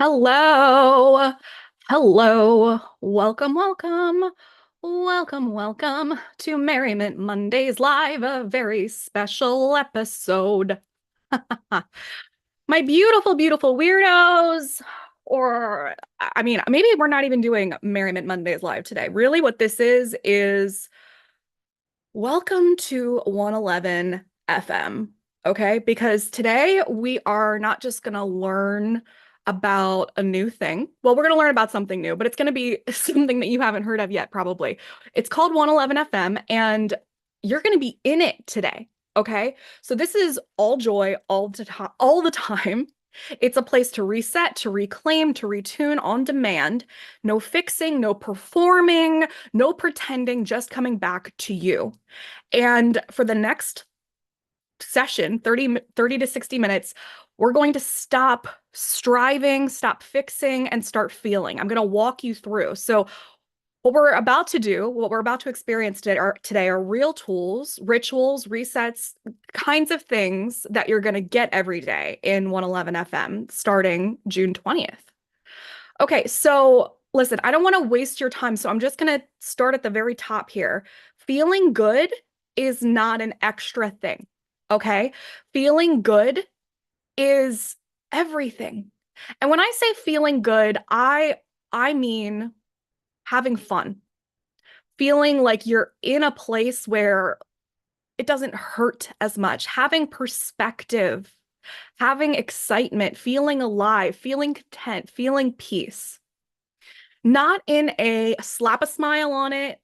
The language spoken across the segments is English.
Hello. Hello. Welcome to Merriment Mondays Live, a very special episode. My beautiful weirdos. Or, I mean, maybe we're not even doing Merriment Mondays Live today. Really, what this is welcome to 111 FM, okay? Because today we are not just going to learn about a new thing. Well, we're going to learn about something new, but it's going to be something that you haven't heard of yet, probably. It's called 111 FM, and you're going to be in it today, okay? So this is all joy, all the time. It's a place to reset, to reclaim, to retune on demand. No fixing, no performing, no pretending, just coming back to you. And for the next session, 30 to 60 minutes, we're going to stop striving, stop fixing, and start feeling. I'm going to walk you through. So what we're about to do, what we're about to experience today are real tools, rituals, resets, kinds of things that you're going to get every day in 111 FM starting June 20th. Okay, so listen, I don't want to waste your time, so I'm just going to start at the very top here. Feeling good is not an extra thing, okay? Feeling good is everything. And when I say feeling good, I mean having fun. Feeling like you're in a place where it doesn't hurt as much, having perspective, having excitement, feeling alive, feeling content, feeling peace. Not in a slap a smile on it,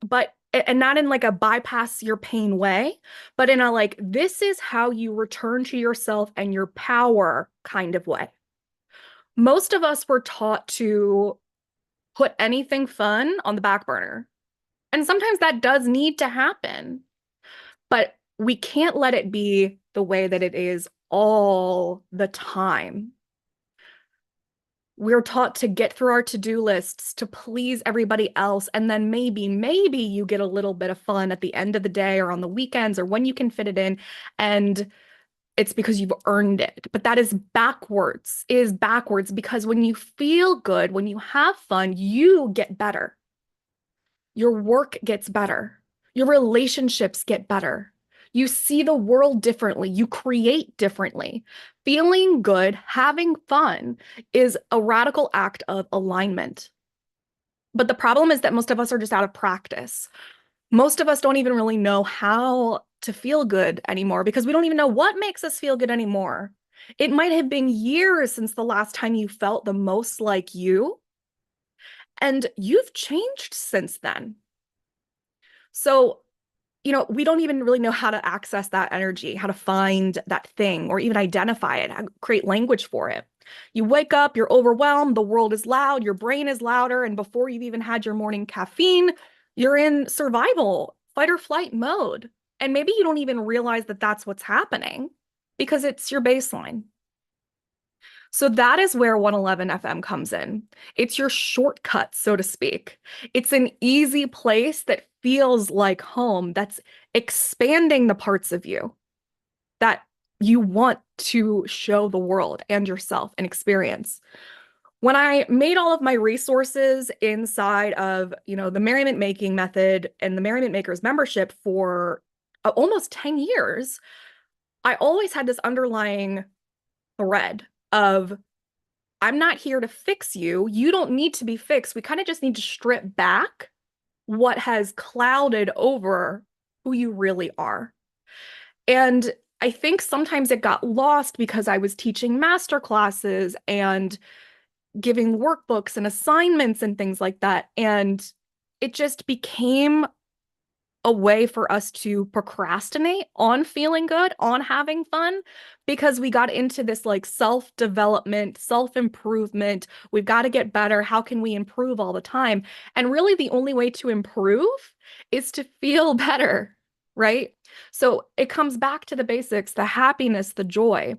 but and not in like a bypass your pain way, but in a like, this is how you return to yourself and your power kind of way. Most of us were taught to put anything fun on the back burner. And sometimes that does need to happen, but we can't let it be the way that it is all the time. We're taught to get through our to-do lists to please everybody else. And then maybe you get a little bit of fun at the end of the day or on the weekends or when you can fit it in. And it's because you've earned it. But that is backwards, because when you feel good, when you have fun, you get better. Your work gets better. Your relationships get better. You see the world differently. You create differently. Feeling good, having fun is a radical act of alignment. But the problem is that most of us are just out of practice. Most of us don't even really know how to feel good anymore because we don't even know what makes us feel good anymore. It might have been years since the last time you felt the most like you, and you've changed since then. So, we don't even really know how to access that energy, how to find that thing, or even identify it, create language for it. You wake up, you're overwhelmed, the world is loud, your brain is louder, and before you've even had your morning caffeine, you're in survival, fight or flight mode. And maybe you don't even realize that that's what's happening because it's your baseline. So that is where 111 FM comes in. It's your shortcut, so to speak. It's an easy place that feels like home, that's expanding the parts of you that you want to show the world and yourself and experience. When I made all of my resources inside of, the Merriment Making method and the Merriment Makers membership for almost 10 years, I always had this underlying thread of I'm not here to fix you. You don't need to be fixed. We kind of just need to strip back what has clouded over who you really are. And I think sometimes it got lost because I was teaching master classes and giving workbooks and assignments and things like that. And it just became a way for us to procrastinate on feeling good, on having fun, because we got into this like self-development, self-improvement. We've got to get better. How can we improve all the time? And really, the only way to improve is to feel better, right? So it comes back to the basics, the happiness, the joy.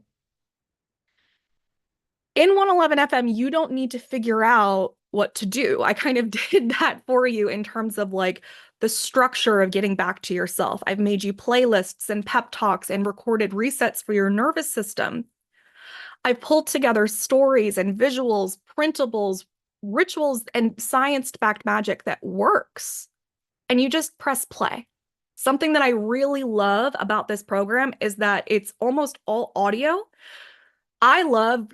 In 111 FM, you don't need to figure out what to do. I kind of did that for you in terms of like the structure of getting back to yourself. I've made you playlists and pep talks and recorded resets for your nervous system. I've pulled together stories and visuals, printables, rituals, and science-backed magic that works. And you just press play. Something that I really love about this program is that it's almost all audio. I love,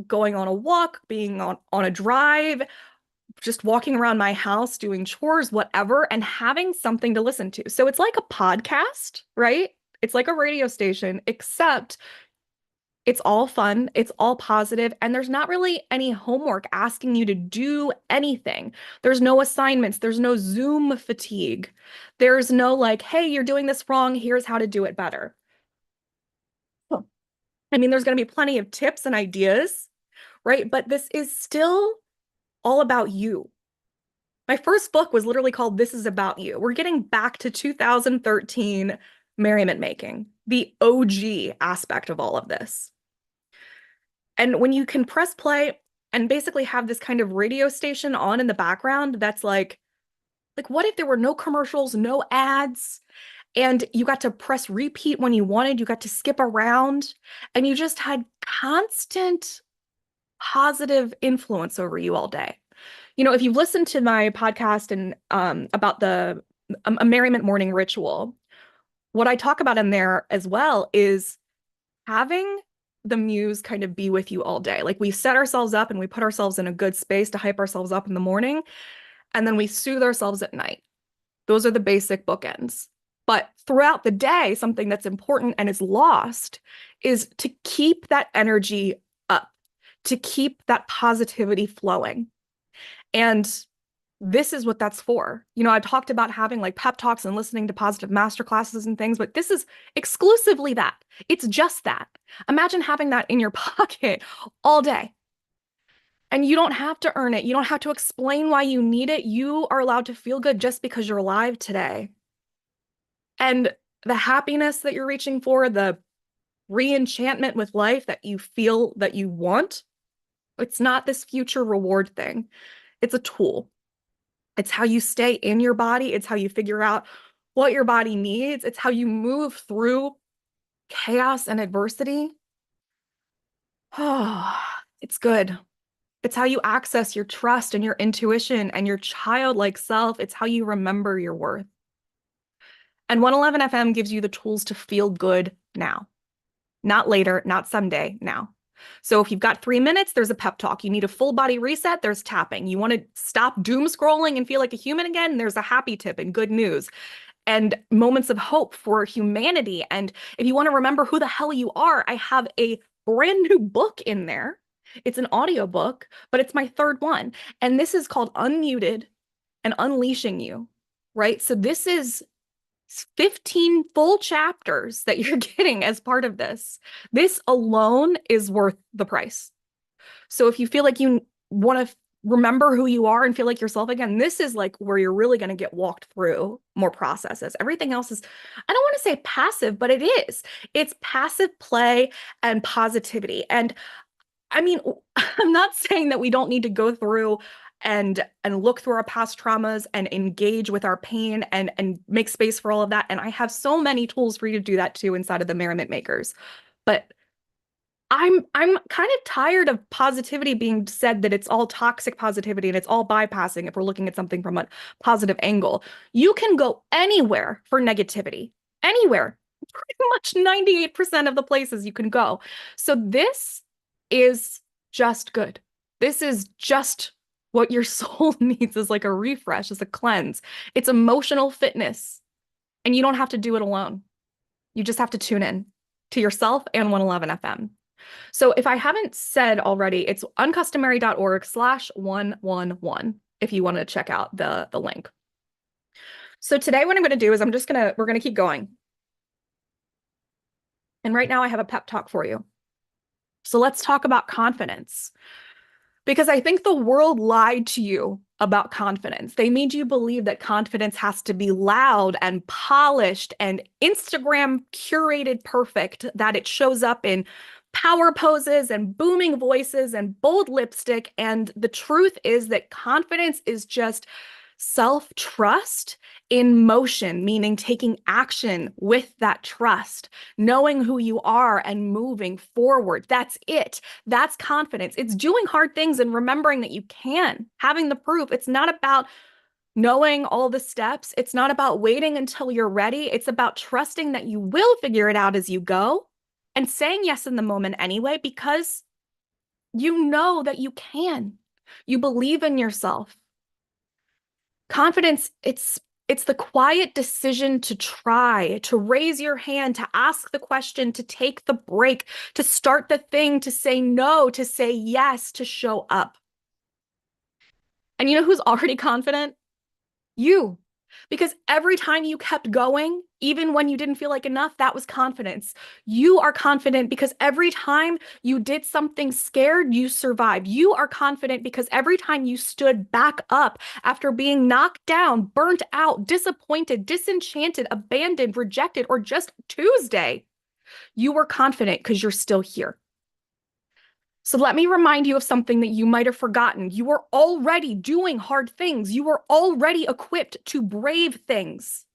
going on a walk, being on a drive, just walking around my house, doing chores, whatever, and having something to listen to. So it's like a podcast, right? It's like a radio station, except it's all fun, it's all positive, and there's not really any homework asking you to do anything. There's no assignments, there's no Zoom fatigue. There's no like, hey, you're doing this wrong, here's how to do it better. I mean, there's going to be plenty of tips and ideas, right? But this is still all about you. My first book was literally called This Is About You. We're getting back to 2013 merriment making, the OG aspect of all of this. And when you can press play and basically have this kind of radio station on in the background, that's like what if there were no commercials, no ads, and you got to press repeat when you wanted, you got to skip around, and you just had constant positive influence over you all day. If you've listened to my podcast and about the a merriment morning ritual, what I talk about in there as well is having the muse kind of be with you all day. Like we set ourselves up and we put ourselves in a good space to hype ourselves up in the morning, and then we soothe ourselves at night. Those are the basic bookends. But throughout the day, something that's important and is lost is to keep that energy up, to keep that positivity flowing. And this is what that's for. I talked about having like pep talks and listening to positive masterclasses and things, but this is exclusively that. It's just that. Imagine having that in your pocket all day. And you don't have to earn it. You don't have to explain why you need it. You are allowed to feel good just because you're alive today. And the happiness that you're reaching for, the re-enchantment with life that you feel that you want, it's not this future reward thing. It's a tool. It's how you stay in your body. It's how you figure out what your body needs. It's how you move through chaos and adversity. Oh, it's good. It's how you access your trust and your intuition and your childlike self. It's how you remember your worth. And 111 FM gives you the tools to feel good now, not later, not someday, now. So if you've got 3 minutes, there's a pep talk. You need a full body reset, there's tapping. You want to stop doom scrolling and feel like a human again, there's a happy tip and good news and moments of hope for humanity. And if you want to remember who the hell you are, I have a brand new book in there. It's an audio book, but it's my third one. And this is called Unmuted and Unleashing You, right? So this is 15 full chapters that you're getting as part of this. This alone is worth the price. So if you feel like you want to remember who you are and feel like yourself again, this is like where you're really going to get walked through more processes. Everything else is, I don't want to say passive, but it is. It's passive play and positivity. And I mean, I'm not saying that we don't need to go through and look through our past traumas and engage with our pain and make space for all of that. And I have so many tools for you to do that too inside of the Merriment Makers. But I'm kind of tired of positivity being said that it's all toxic positivity and it's all bypassing if we're looking at something from a positive angle. You can go anywhere for negativity, anywhere. Pretty much 98% of the places you can go. So this is just good. This is just what your soul needs, is like a refresh, is a cleanse. It's emotional fitness. And you don't have to do it alone. You just have to tune in to yourself and 111 FM. So if I haven't said already, it's uncustomary.org/111 if you want to check out the link. So today what I'm going to do is we're going to keep going. And right now I have a pep talk for you. So let's talk about confidence. Because I think the world lied to you about confidence. They made you believe that confidence has to be loud and polished and Instagram curated perfect, that it shows up in power poses and booming voices and bold lipstick. And the truth is that confidence is just Self-trust in motion, meaning taking action with that trust, knowing who you are and moving forward. That's it. That's confidence. It's doing hard things and remembering that you can, having the proof. It's not about knowing all the steps. It's not about waiting until you're ready. It's about trusting that you will figure it out as you go and saying yes in the moment anyway, because you know that you can. You believe in yourself. Confidence, it's the quiet decision to try, to raise your hand, to ask the question, to take the break, to start the thing, to say no, to say yes, to show up. And you know who's already confident? You. Because every time you kept going, even when you didn't feel like enough, that was confidence. You are confident because every time you did something scared, you survived. You are confident because every time you stood back up after being knocked down, burnt out, disappointed, disenchanted, abandoned, rejected, or just Tuesday, you were confident because you're still here. So let me remind you of something that you might have forgotten. You are already doing hard things. You are already equipped to brave things,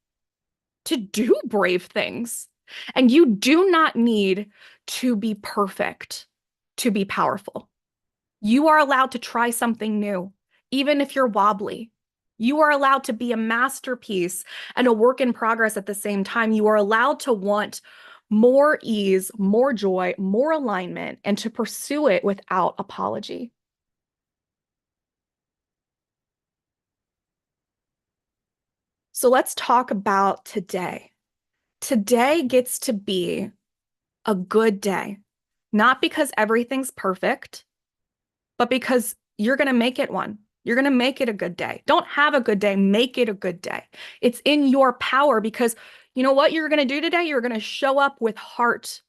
to do brave things. And you do not need to be perfect to be powerful. You are allowed to try something new, even if you're wobbly. You are allowed to be a masterpiece and a work in progress at the same time. You are allowed to want more ease, more joy, more alignment, and to pursue it without apology. So let's talk about today. Today gets to be a good day, not because everything's perfect, but because you're going to make it one. You're going to make it a good day. Don't have a good day, make it a good day. It's in your power because you know what you're going to do today? You're going to show up with heart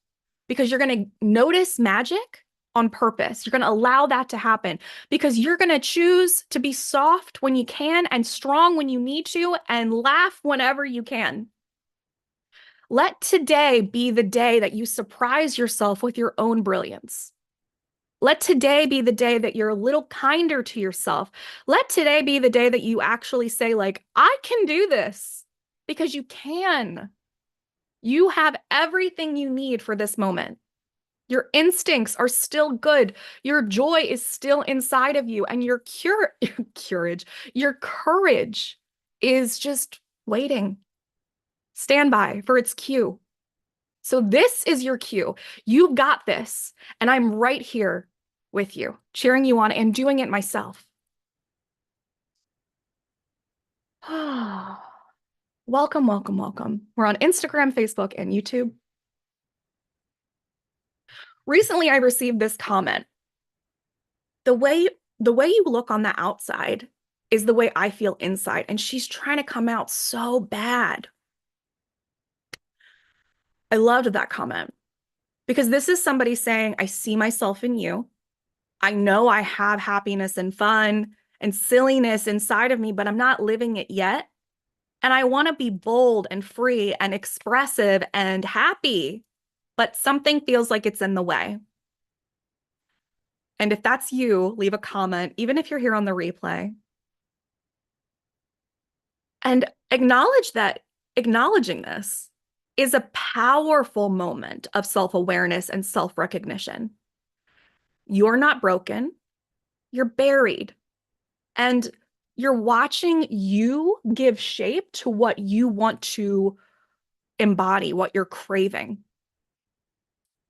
because you're going to notice magic on purpose. You're going to allow that to happen because you're going to choose to be soft when you can and strong when you need to and laugh whenever you can. Let today be the day that you surprise yourself with your own brilliance. Let today be the day that you're a little kinder to yourself. Let today be the day that you actually say, like, I can do this because you can. You have everything you need for this moment. Your instincts are still good. Your joy is still inside of you, and your courage is just waiting. Stand by for its cue. So this is your cue. You've got this, and I'm right here with you, cheering you on and doing it myself. Welcome, welcome, welcome. We're on Instagram, Facebook, and YouTube. Recently, I received this comment. The way you look on the outside is the way I feel inside, and she's trying to come out so bad. I loved that comment because this is somebody saying, I see myself in you. I know I have happiness and fun and silliness inside of me, but I'm not living it yet. And I want to be bold and free and expressive and happy, but something feels like it's in the way. And if that's you, leave a comment, even if you're here on the replay. And acknowledge that acknowledging this is a powerful moment of self-awareness and self-recognition. You're not broken, you're buried, and you're watching you give shape to what you want to embody, what you're craving.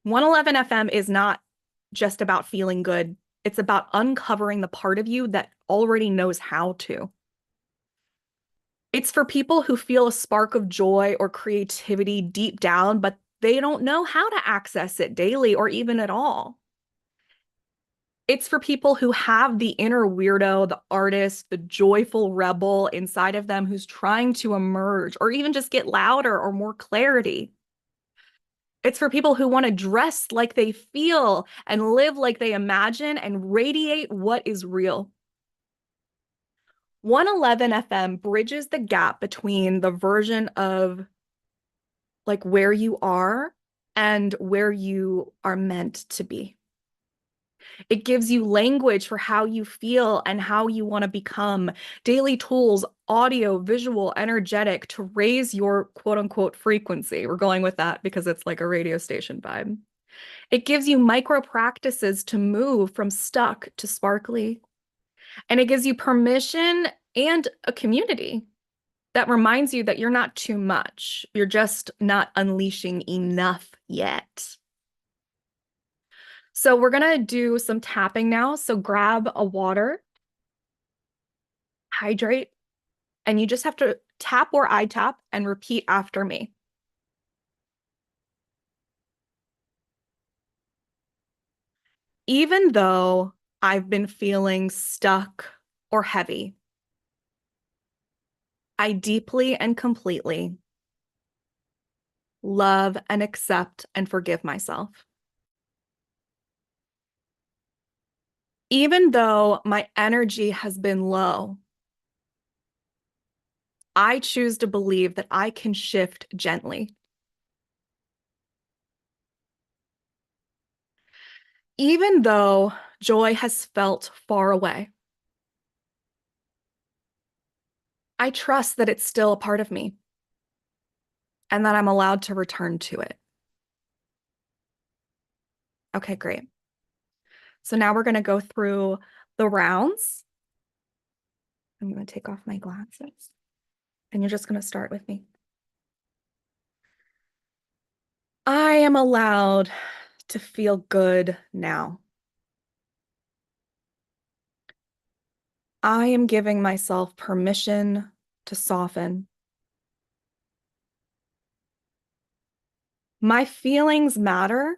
111 FM is not just about feeling good. It's about uncovering the part of you that already knows how to. It's for people who feel a spark of joy or creativity deep down, but they don't know how to access it daily or even at all. It's for people who have the inner weirdo, the artist, the joyful rebel inside of them who's trying to emerge or even just get louder or more clarity. It's for people who want to dress like they feel and live like they imagine and radiate what is real. 111 FM bridges the gap between the version of like where you are and where you are meant to be. It gives you language for how you feel and how you want to become. Daily tools, audio, visual, energetic to raise your quote unquote frequency. We're going with that because it's like a radio station vibe. It gives you micro practices to move from stuck to sparkly. And it gives you permission and a community that reminds you that you're not too much. You're just not unleashing enough yet. So we're going to do some tapping now. So grab a water, hydrate, and you just have to tap or I tap and repeat after me. Even though I've been feeling stuck or heavy, I deeply and completely love and accept and forgive myself. Even though my energy has been low, I choose to believe that I can shift gently. Even though joy has felt far away, I trust that it's still a part of me and that I'm allowed to return to it. Okay, great. So now we're going to go through the rounds. I'm going to take off my glasses and you're just going to start with me. I am allowed to feel good now. I am giving myself permission to soften. My feelings matter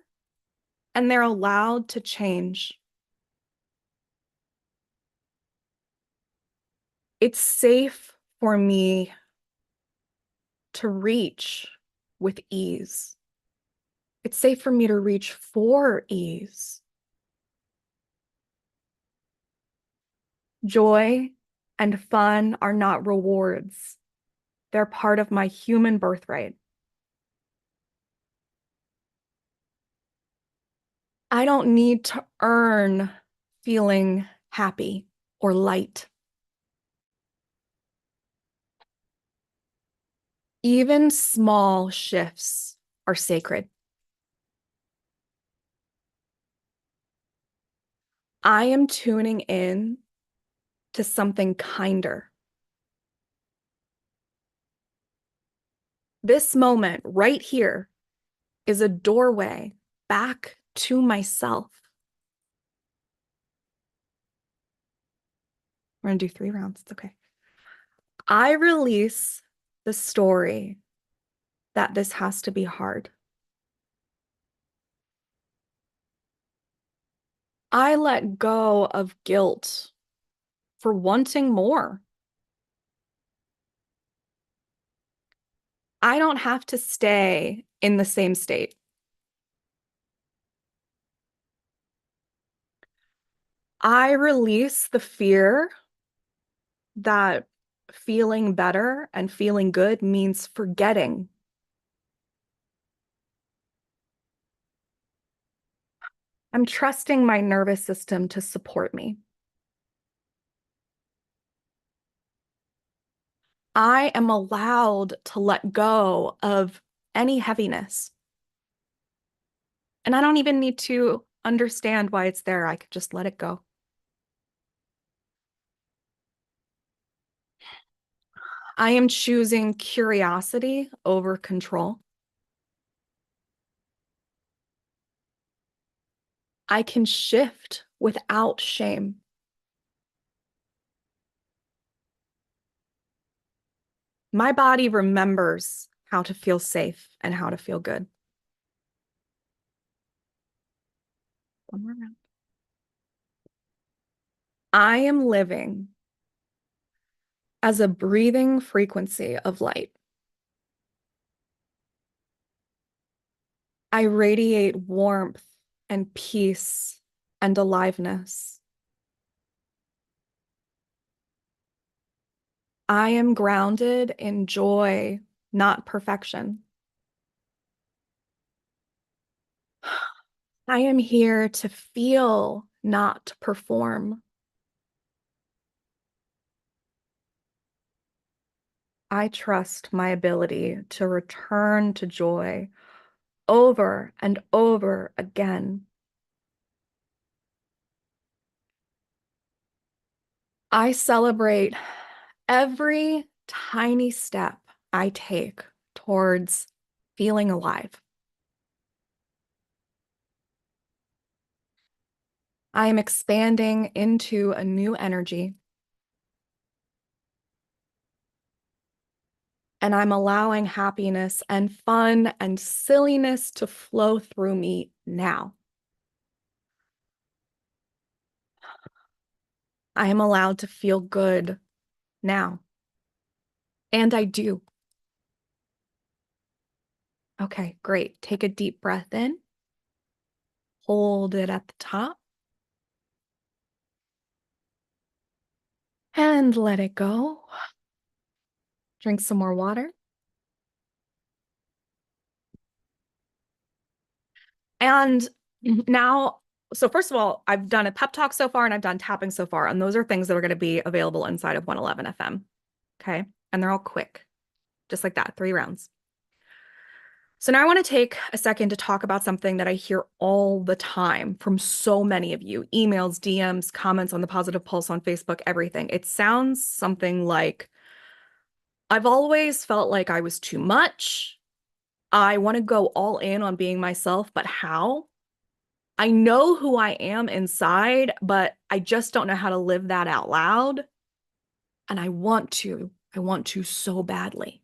and they're allowed to change. It's safe for me to reach with ease. It's safe for me to reach for ease. Joy and fun are not rewards. They're part of my human birthright. I don't need to earn feeling happy or light. Even small shifts are sacred. I am tuning in to something kinder. This moment right here is a doorway back to myself. We're going to do 3 rounds. It's okay. I release the story that this has to be hard. I let go of guilt for wanting more. I don't have to stay in the same state. I release the fear that feeling better and feeling good means forgetting. I'm trusting my nervous system to support me. I am allowed to let go of any heaviness. And I don't even need to understand why it's there. I could just let it go. I am choosing curiosity over control. I can shift without shame. My body remembers how to feel safe and how to feel good. One more round. I am living as a breathing frequency of light. I radiate warmth and peace and aliveness. I am grounded in joy, not perfection. I am here to feel not perform. I trust my ability to return to joy over and over again. I celebrate every tiny step I take towards feeling alive. I am expanding into a new energy, and I'm allowing happiness and fun and silliness to flow through me now. I am allowed to feel good now. And I do. Okay, great. Take a deep breath in. Hold it at the top. And let it go. Drink some more water. And now, so first of all, I've done a pep talk so far and I've done tapping so far. And those are things that are going to be available inside of 111 FM. Okay. And they're all quick, just like that, 3 rounds. So now I want to take a second to talk about something that I hear all the time from so many of you, emails, DMs, comments on the Positive Pulse on Facebook, everything. It sounds something like, I've always felt like I was too much. I want to go all in on being myself, but how? I know who I am inside, but I just don't know how to live that out loud. And I want to so badly.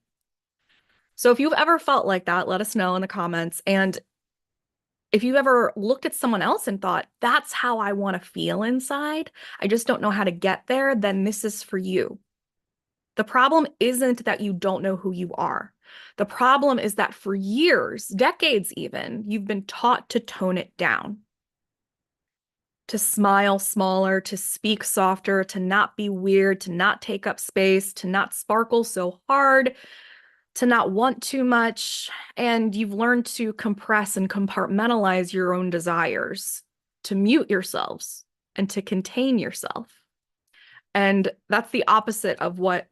So if you've ever felt like that, let us know in the comments. And if you've ever looked at someone else and thought, that's how I want to feel inside, I just don't know how to get there, then this is for you. The problem isn't that you don't know who you are. The problem is that for years, decades even, you've been taught to tone it down, to smile smaller, to speak softer, to not be weird, to not take up space, to not sparkle so hard, to not want too much. And you've learned to compress and compartmentalize your own desires, to mute yourselves, and to contain yourself. And that's the opposite of what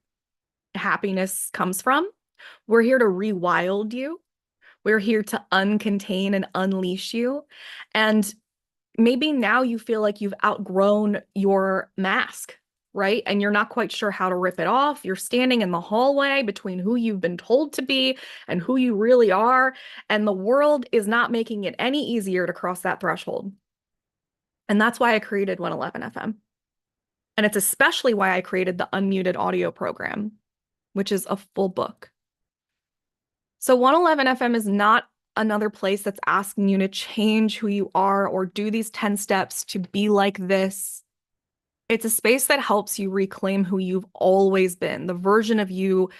happiness comes from. We're here to rewild you. We're here to uncontain and unleash you. And maybe now you feel like you've outgrown your mask, right? And you're not quite sure how to rip it off. You're standing in the hallway between who you've been told to be and who you really are. And the world is not making it any easier to cross that threshold. And that's why I created 111 FM. And it's especially why I created the unmuted audio program, which is a full book. So 111 FM is not another place that's asking you to change who you are or do these 10 steps to be like this. It's a space that helps you reclaim who you've always been, the version of you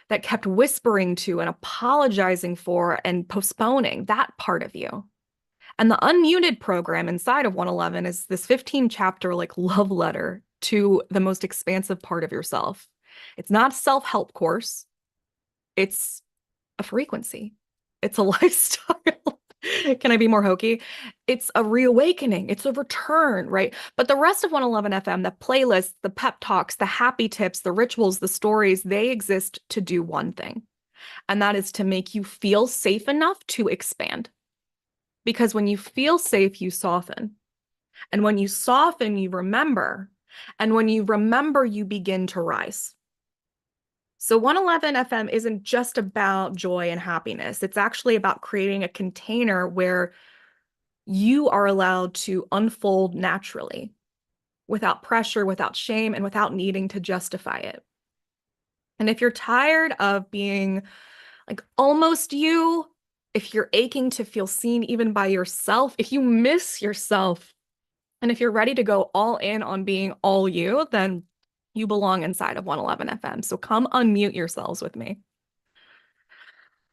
that kept whispering to and apologizing for and postponing that part of you. And the unmuted program inside of 111 is this 15-chapter like love letter to the most expansive part of yourself. It's not a self-help course. It's a frequency. It's a lifestyle. Can I be more hokey? It's a reawakening. It's a return, right? But the rest of 111 FM, the playlists, the pep talks, the happy tips, the rituals, the stories, they exist to do one thing. And that is to make you feel safe enough to expand. Because when you feel safe, you soften. And when you soften, you remember. And when you remember, you begin to rise. So 111 FM isn't just about joy and happiness. It's actually about creating a container where you are allowed to unfold naturally, without pressure, without shame, and without needing to justify it. And if you're tired of being like almost you, if you're aching to feel seen even by yourself, if you miss yourself, and if you're ready to go all in on being all you, then you belong inside of 111 FM. So come unmute yourselves with me.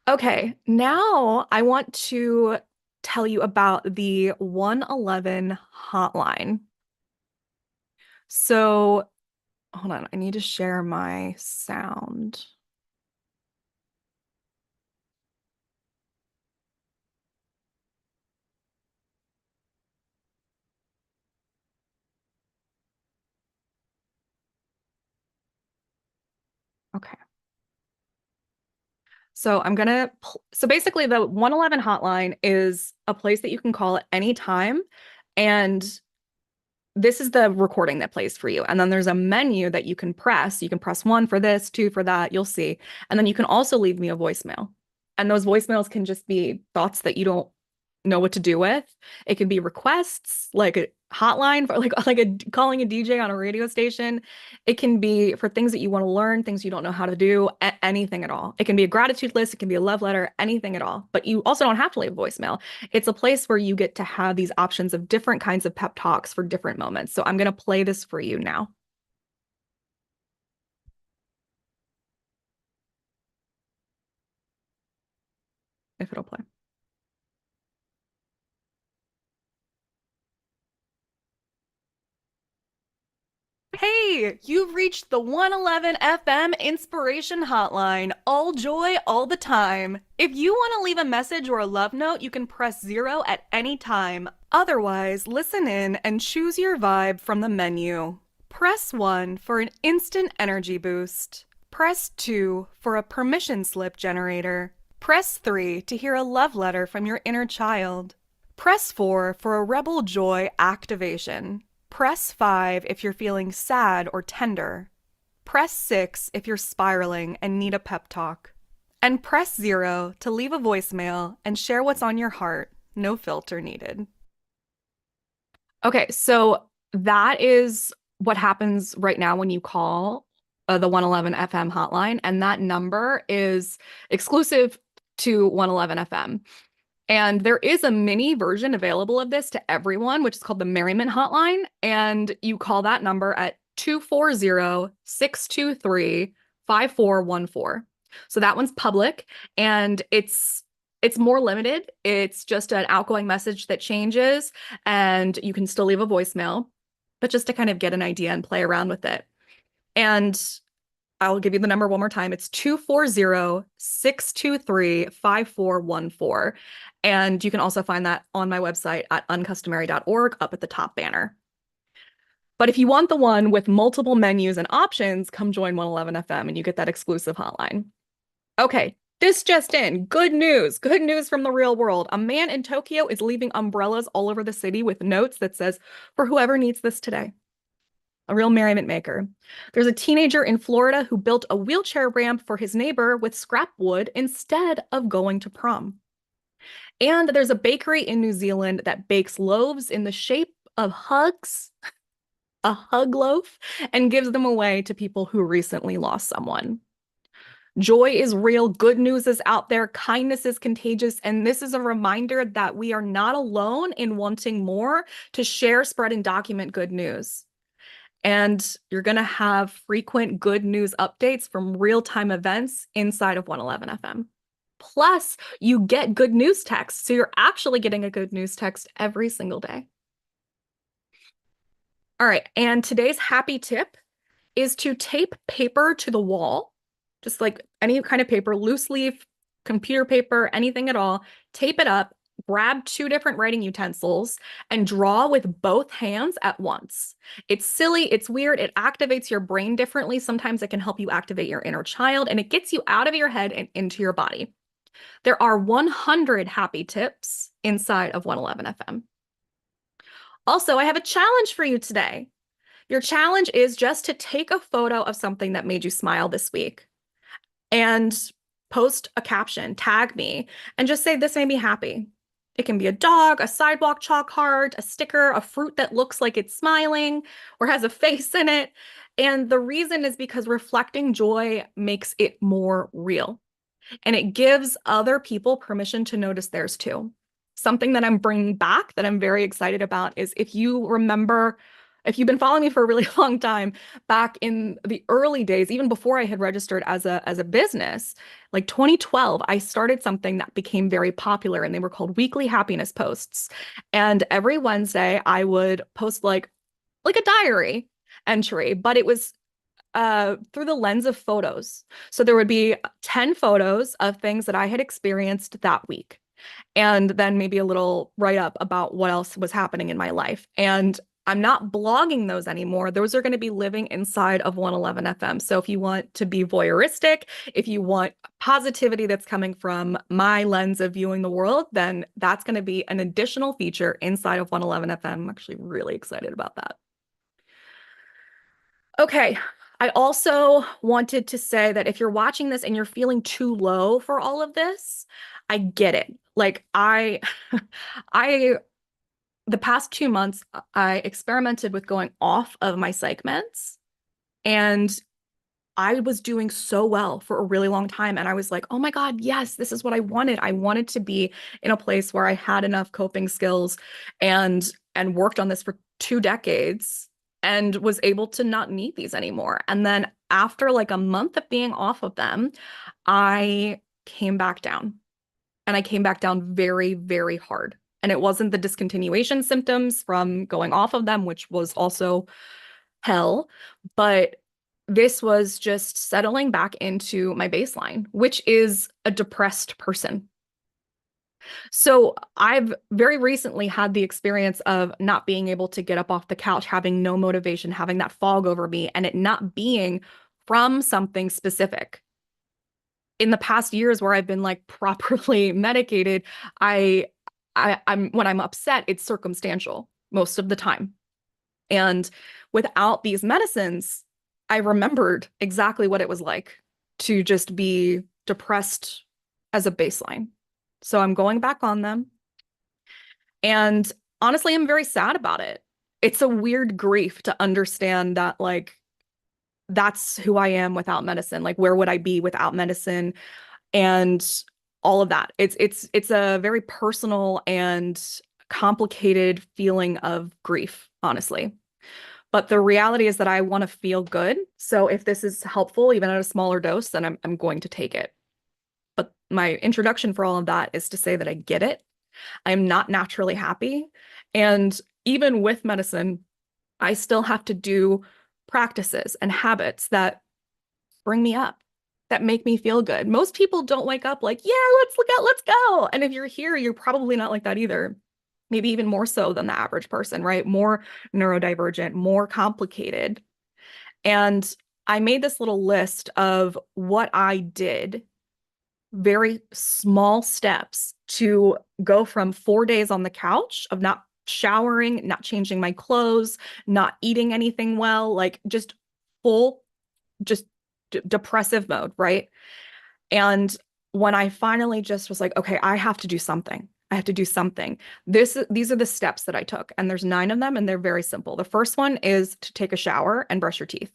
Okay, now I want to tell you about the 111 hotline. So hold on, I need to share my sound. Okay. So basically the 111 hotline is a place that you can call at any time. And this is the recording that plays for you. And then there's a menu that you can press. You can press one for this, two for that, you'll see. And then you can also leave me a voicemail. And those voicemails can just be thoughts that you don't know what to do with. It can be requests, like a hotline for calling a DJ on a radio station. It can be for things that you want to learn, things you don't know how to do, anything at all. It can be a gratitude list, it can be a love letter, anything at all. But you also don't have to leave a voicemail. It's a place where you get to have these options of different kinds of pep talks for different moments. So I'm going to play this for you now, if it'll play. Hey, you've reached the 111 FM Inspiration Hotline. All joy, all the time. If you want to leave a message or a love note, you can press 0 at any time. Otherwise, listen in and choose your vibe from the menu. Press 1 for an instant energy boost. Press 2 for a permission slip generator. Press 3 to hear a love letter from your inner child. Press 4 for a rebel joy activation. Press 5 if you're feeling sad or tender. Press 6 if you're spiraling and need a pep talk. And press 0 to leave a voicemail and share what's on your heart. No filter needed. Okay, so that is what happens right now when you call the 111 FM hotline, and that number is exclusive to 111 FM. And there is a mini version available of this to everyone, which is called the Merriment Hotline. And you call that number at 240-623-5414. So that one's public and it's more limited. It's just an outgoing message that changes and you can still leave a voicemail, but just to kind of get an idea and play around with it. And I'll give you the number one more time. It's 240-623-5414. And you can also find that on my website at uncustomary.org up at the top banner. But if you want the one with multiple menus and options, come join 111 FM and you get that exclusive hotline. Okay, this just in. Good news. Good news from the real world. A man in Tokyo is leaving umbrellas all over the city with notes that says, "For whoever needs this today." A real merriment maker. There's a teenager in Florida who built a wheelchair ramp for his neighbor with scrap wood instead of going to prom. And there's a bakery in New Zealand that bakes loaves in the shape of hugs, a hug loaf, and gives them away to people who recently lost someone. Joy is real, good news is out there, kindness is contagious, and this is a reminder that we are not alone in wanting more to share, spread, and document good news. And you're going to have frequent good news updates from real-time events inside of 111 FM. Plus, you get good news texts, so you're actually getting a good news text every single day. All right, and today's happy tip is to tape paper to the wall, just like any kind of paper, loose leaf, computer paper, anything at all, tape it up, grab 2 different writing utensils, and draw with both hands at once. It's silly, it's weird, it activates your brain differently. Sometimes it can help you activate your inner child, and it gets you out of your head and into your body. There are 100 happy tips inside of 111 FM. Also, I have a challenge for you today. Your challenge is just to take a photo of something that made you smile this week and post a caption, tag me, and just say, "This made me happy." It can be a dog, a sidewalk chalk heart, a sticker, a fruit that looks like it's smiling or has a face in it. And the reason is because reflecting joy makes it more real. And it gives other people permission to notice theirs too. Something that I'm bringing back that I'm very excited about is if you remember, if you've been following me for a really long time, back in the early days, even before I had registered as a business, like 2012, I started something that became very popular and they were called weekly happiness posts. And every Wednesday I would post like a diary entry, but it was through the lens of photos. So there would be 10 photos of things that I had experienced that week, and then maybe a little write-up about what else was happening in my life. And I'm not blogging those anymore. Those are going to be living inside of 111 FM. So if you want to be voyeuristic, if you want positivity that's coming from my lens of viewing the world, then that's going to be an additional feature inside of 111 FM. I'm actually really excited about that. Okay. I also wanted to say that if you're watching this and you're feeling too low for all of this, I get it. Like I the past 2 months, I experimented with going off of my psych meds, and I was doing so well for a really long time. And I was like, oh my God, yes, this is what I wanted. I wanted to be in a place where I had enough coping skills and worked on this for 2 decades and was able to not need these anymore. And then after like a month of being off of them, I came back down. And I came back down very, very hard. And it wasn't the discontinuation symptoms from going off of them, which was also hell, but this was just settling back into my baseline, which is a depressed person. So I've very recently had the experience of not being able to get up off the couch, having no motivation, having that fog over me, and it not being from something specific. In the past years where I've been like properly medicated, I'm when I'm upset, it's circumstantial most of the time. And without these medicines, I remembered exactly what it was like to just be depressed as a baseline. So I'm going back on them. And honestly, I'm very sad about it. It's a weird grief to understand that, like, that's who I am without medicine. Like, where would I be without medicine? And all of that. It's a very personal and complicated feeling of grief, honestly. But the reality is that I want to feel good. So if this is helpful, even at a smaller dose, then I'm going to take it. But my introduction for all of that is to say that I get it. I'm not naturally happy. And even with medicine, I still have to do practices and habits that bring me up, that make me feel good. Most people don't wake up like, yeah, let's look out, let's go. And if you're here, you're probably not like that either. Maybe even more so than the average person, right? More neurodivergent, more complicated. And I made this little list of what I did, very small steps to go from 4 days on the couch of not showering, not changing my clothes, not eating anything well, like just full, just depressive mode, right? And when I finally just was like, okay, I have to do something. I have to do something. These are the steps that I took, and there's 9 of them, and they're very simple. The first one is to take a shower and brush your teeth.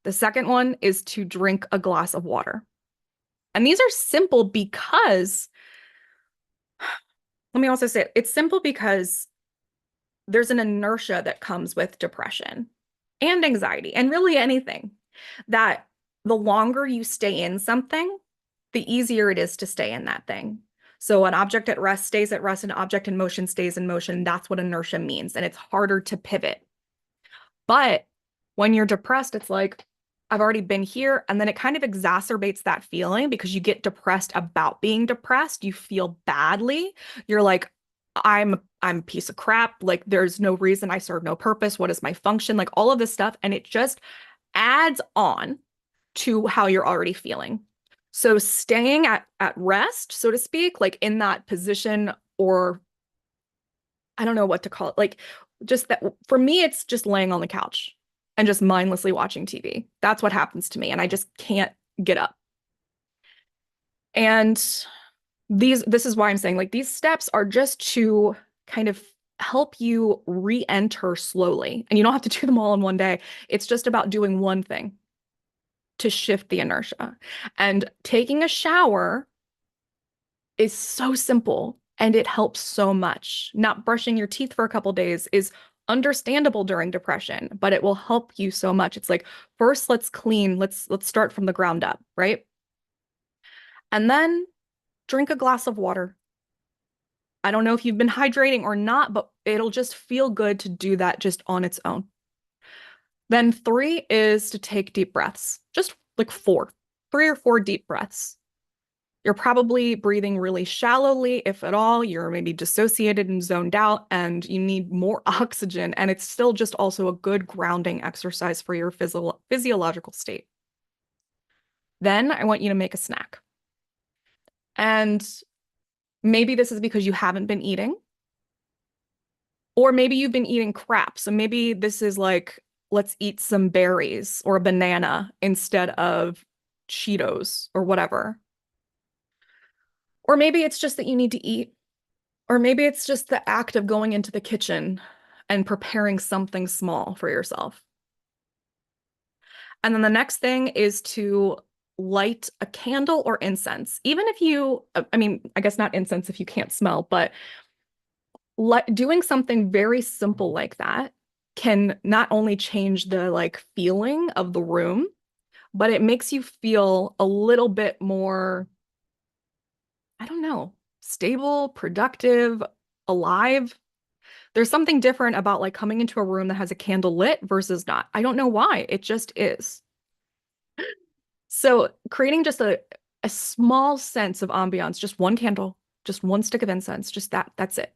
The second one is to drink a glass of water. And these are simple because, let me also say, it's simple because there's an inertia that comes with depression and anxiety and really anything, that the longer you stay in something, the easier it is to stay in that thing. So an object at rest stays at rest, an object in motion stays in motion. That's what inertia means. And it's harder to pivot. But when you're depressed, it's like, I've already been here. And then it kind of exacerbates that feeling because you get depressed about being depressed. You feel badly. You're like, I'm a piece of crap. Like, there's no reason, I serve no purpose. What is my function? Like, all of this stuff. And it just adds on to how you're already feeling. So staying at rest, so to speak, like in that position, or I don't know what to call it, like just that, for me, it's just laying on the couch and just mindlessly watching TV. That's what happens to me. And I just can't get up. And this is why I'm saying, like, these steps are just to kind of help you re-enter slowly. And you don't have to do them all in one day. It's just about doing one thing to shift the inertia. And taking a shower is so simple and it helps so much. Not brushing your teeth for a couple days is understandable during depression, but it will help you so much. It's like, first let's clean, let's start from the ground up, right? And then drink a glass of water. I don't know if you've been hydrating or not, but it'll just feel good to do that just on its own. Then 3 is to take deep breaths, just like 4, 3 or 4 deep breaths. You're probably breathing really shallowly, if at all. You're maybe dissociated and zoned out, and you need more oxygen. And it's still just also a good grounding exercise for your physiological state. Then I want you to make a snack. And maybe this is because you haven't been eating, or maybe you've been eating crap. So maybe this is like, let's eat some berries or a banana instead of Cheetos or whatever. Or maybe it's just that you need to eat. Or maybe it's just the act of going into the kitchen and preparing something small for yourself. And then the next thing is to light a candle or incense. Even if you, I mean, I guess not incense if you can't smell, but doing something very simple like that can not only change the like feeling of the room, but it makes you feel a little bit more, I don't know, stable, productive, alive. There's something different about like coming into a room that has a candle lit versus not. I don't know why. It just is. So creating just a small sense of ambiance, just one candle, just one stick of incense, just that's it.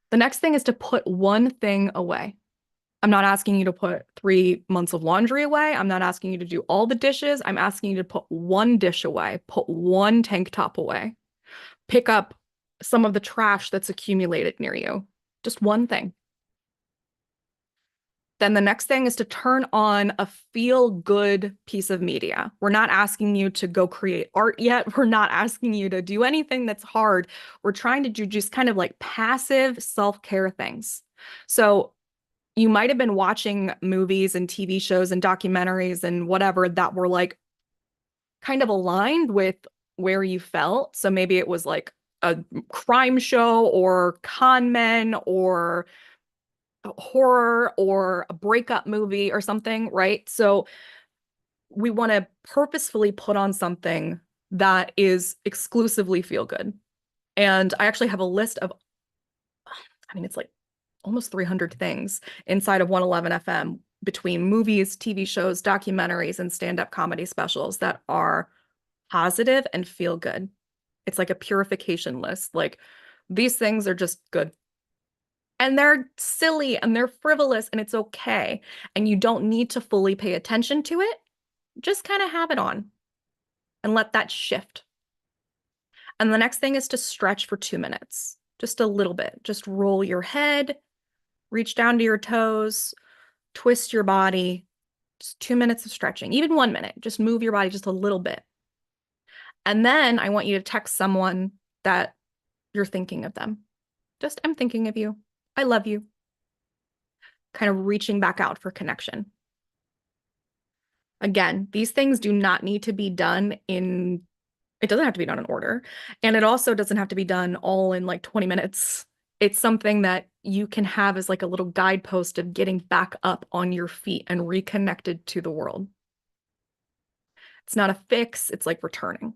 The next thing is to put one thing away. I'm not asking you to put 3 months of laundry away. I'm not asking you to do all the dishes. I'm asking you to put one dish away, put one tank top away, pick up some of the trash that's accumulated near you. Just one thing. Then the next thing is to turn on a feel-good piece of media. We're not asking you to go create art yet. We're not asking you to do anything that's hard. We're trying to do just kind of like passive self-care things. So you might have been watching movies and TV shows and documentaries and whatever that were like kind of aligned with where you felt. So maybe it was like a crime show or con men or horror or a breakup movie or something, right? So we want to purposefully put on something that is exclusively feel good. And I actually have a list of, I mean, it's like almost 300 things inside of 111 FM between movies, TV shows, documentaries, and stand-up comedy specials that are positive and feel good. It's like a purification list. Like these things are just good. And they're silly and they're frivolous and it's okay. And you don't need to fully pay attention to it. Just kind of have it on and let that shift. And the next thing is to stretch for 2 minutes, just a little bit. Just roll your head, reach down to your toes, twist your body. Just 2 minutes of stretching, even 1 minute. Just move your body just a little bit. And then I want you to text someone that you're thinking of them. Just, I'm thinking of you. I love you. Kind of reaching back out for connection. Again, these things do not need to be done in, it doesn't have to be done in order. And it also doesn't have to be done all in like 20 minutes. It's something that you can have as like a little guidepost of getting back up on your feet and reconnected to the world. It's not a fix, it's like returning.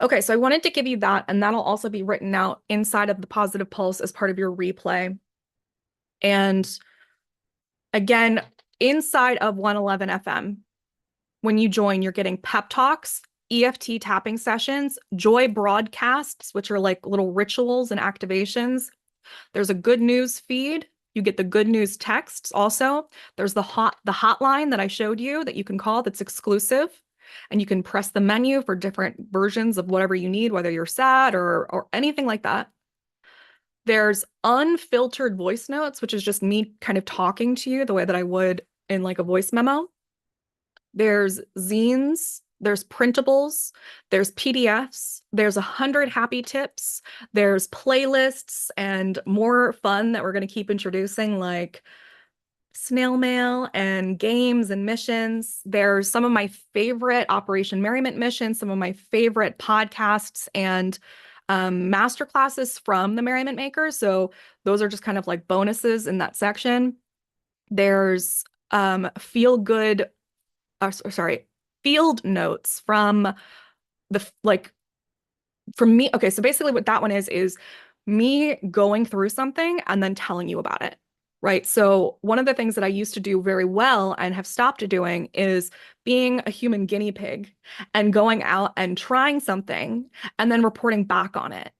Okay, so I wanted to give you that, and that'll also be written out inside of the Positive Pulse as part of your replay. And again, inside of 111 FM, when you join, you're getting pep talks, EFT tapping sessions, joy broadcasts, which are like little rituals and activations. There's a good news feed. You get the good news texts also. There's the hotline that I showed you that you can call that's exclusive. And you can press the menu for different versions of whatever you need, whether you're sad or anything like that. There's unfiltered voice notes, which is just me kind of talking to you the way that I would in like a voice memo. There's zines, there's printables, there's PDFs, there's 100 happy tips, there's playlists and more fun that we're going to keep introducing, like snail mail and games and missions. There's some of my favorite Operation Merriment missions, some of my favorite podcasts and masterclasses from the Merriment Makers. So those are just kind of like bonuses in that section. There's feel good, sorry, field notes from the like from me. Okay, so basically what that one is me going through something and then telling you about it. right? So one of the things that I used to do very well and have stopped doing is being a human guinea pig and going out and trying something and then reporting back on it.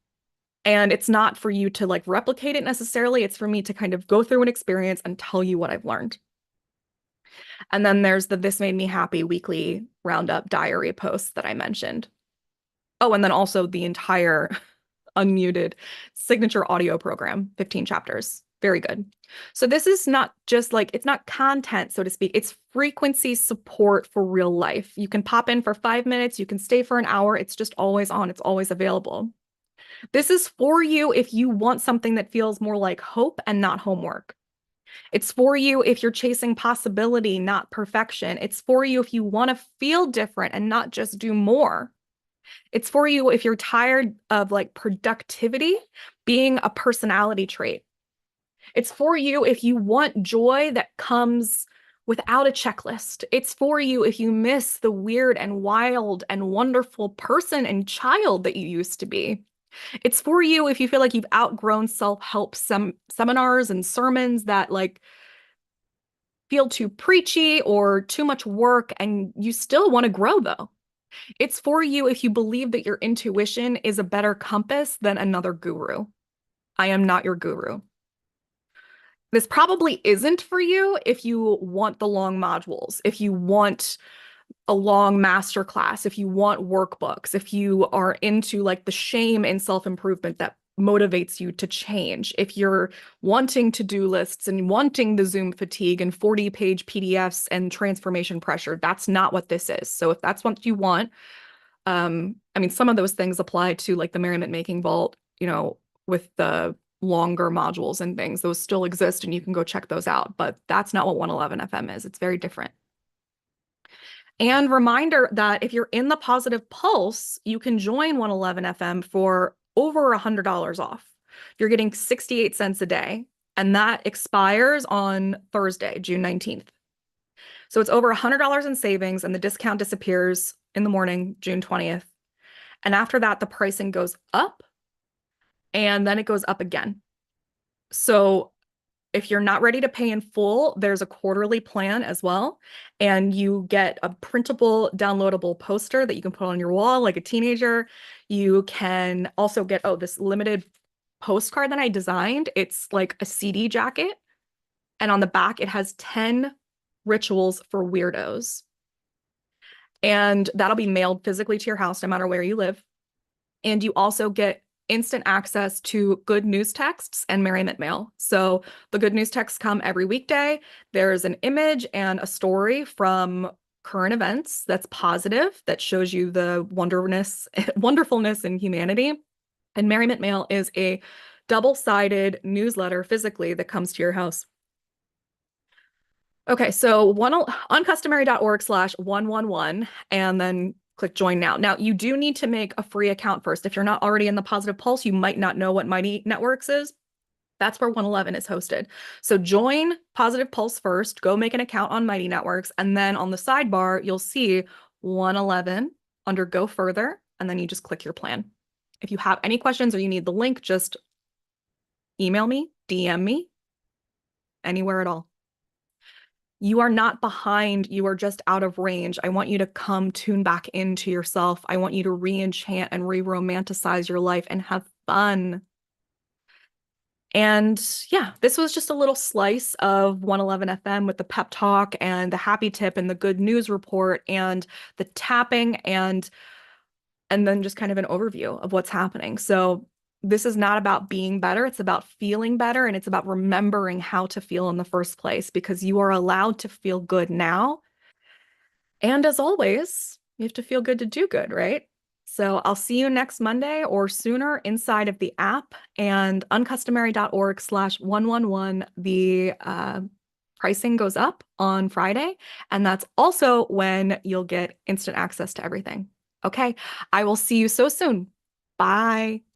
And it's not for you to like replicate it necessarily. It's for me to kind of go through an experience and tell you what I've learned. And then there's the This Made Me Happy weekly roundup diary posts that I mentioned. Oh, and then also the entire unmuted signature audio program, 15 chapters. Very good. So this is not just like, it's not content, so to speak. It's frequency support for real life. You can pop in for 5 minutes, you can stay for an hour. It's just always on, it's always available. This is for you if you want something that feels more like hope and not homework. It's for you if you're chasing possibility, not perfection. It's for you if you want to feel different and not just do more. It's for you if you're tired of like productivity being a personality trait. It's for you if you want joy that comes without a checklist. It's for you if you miss the weird and wild and wonderful person and child that you used to be. It's for you if you feel like you've outgrown self-help seminars and sermons that like feel too preachy or too much work and you still want to grow though. It's for you if you believe that your intuition is a better compass than another guru. I am not your guru. This probably isn't for you if you want the long modules, if you want a long master class, if you want workbooks, if you are into like the shame in self-improvement that motivates you to change, if you're wanting to-do lists and wanting the Zoom fatigue and 40-page PDFs and transformation pressure, that's not what this is. So if that's what you want, I mean, some of those things apply to like the Merriment Making Vault, with the longer modules and things. Those still exist and you can go check those out, but that's not what 111 FM is. It's very different. And reminder that if you're in the Positive Pulse, you can join 111 FM for over $100 off. You're getting 68 cents a day, and that expires on Thursday, June 19th. So it's over $100 in savings, and the discount disappears in the morning, June 20th. And after that, the pricing goes up, and then it goes up again. So if you're not ready to pay in full, there's a quarterly plan as well. And you get a printable, downloadable poster that you can put on your wall like a teenager. You can also get, this limited postcard that I designed. It's like a CD jacket. And on the back, it has 10 rituals for weirdos. And that'll be mailed physically to your house, no matter where you live. And you also get instant access to good news texts and Merriment Mail. So the good news texts come every weekday. There's an image and a story from current events that's positive, that shows you the wonderfulness in humanity. And Merriment Mail is a double-sided newsletter physically that comes to your house. Okay, so uncustomary.org/111, and then click join now. Now, you do need to make a free account first. If you're not already in the Positive Pulse, you might not know what Mighty Networks is. That's where 111 is hosted. So join Positive Pulse first, go make an account on Mighty Networks, and then on the sidebar, you'll see 111 under Go Further, and then you just click your plan. If you have any questions or you need the link, just email me, DM me, anywhere at all. You are not behind, you are just out of range. I want you to come tune back into yourself. I want you to re-enchant and re-romanticize your life and have fun. And yeah, this was just a little slice of 111 FM with the pep talk and the happy tip and the good news report and the tapping and then just kind of an overview of what's happening. So this is not about being better. It's about feeling better, and it's about remembering how to feel in the first place, because you are allowed to feel good now. And as always, you have to feel good to do good, right? So I'll see you next Monday or sooner inside of the app, and uncustomary.org/111. The pricing goes up on Friday, and that's also when you'll get instant access to everything. Okay, I will see you so soon. Bye.